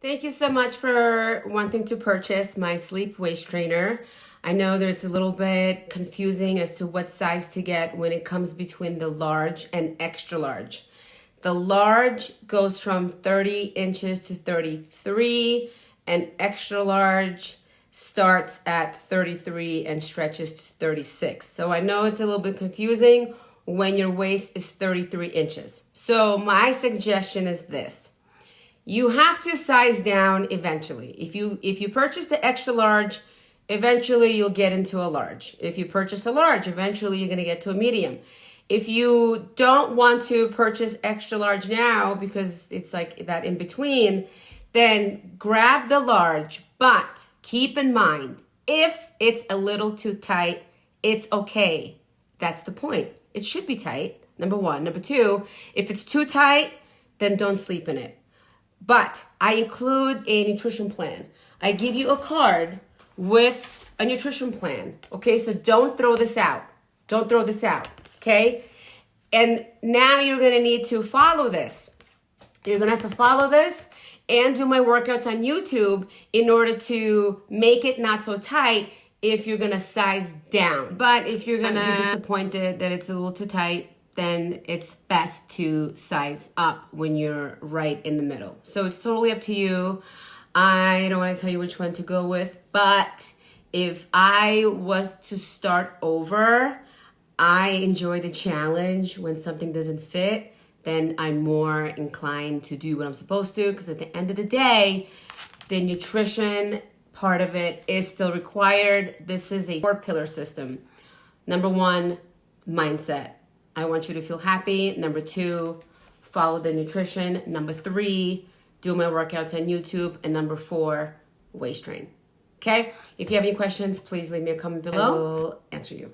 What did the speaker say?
Thank you so much for wanting to purchase my sleep waist trainer. I know that it's a little bit confusing as to what size to get when it comes between the large and extra large. The large goes from 30 inches to 33, and extra large starts at 33 and stretches to 36. So I know it's a little bit confusing when your waist is 33 inches. So my suggestion is this. You have to size down eventually. If you purchase the extra large, eventually you'll get into a large. If you purchase a large, eventually you're going to get to a medium. If you don't want to purchase extra large now because it's like that in between, then grab the large. But keep in mind, if it's a little too tight, it's okay. That's the point. It should be tight, number one. Number two, if it's too tight, then don't sleep in it. But I include a nutrition plan. I give you a card with a nutrition plan. Okay, so don't throw this out. Don't throw this out. Okay? And now you're going to need to follow this. You're going to have to follow this and do my workouts on YouTube in order to make it not so tight if you're going to size down. But if you're going to be disappointed that it's a little too tight, then it's best to size up when you're right in the middle. So it's totally up to you. I don't want to tell you which one to go with, but if I was to start over, I enjoy the challenge. When something doesn't fit, then I'm more inclined to do what I'm supposed to, because at the end of the day, the nutrition part of it is still required. This is a 4-pillar system. Number one, mindset. I want you to feel happy. Number two, follow the nutrition. Number three, do my workouts on YouTube. And number four, waist train. Okay? If you have any questions, please leave me a comment below. I will answer you.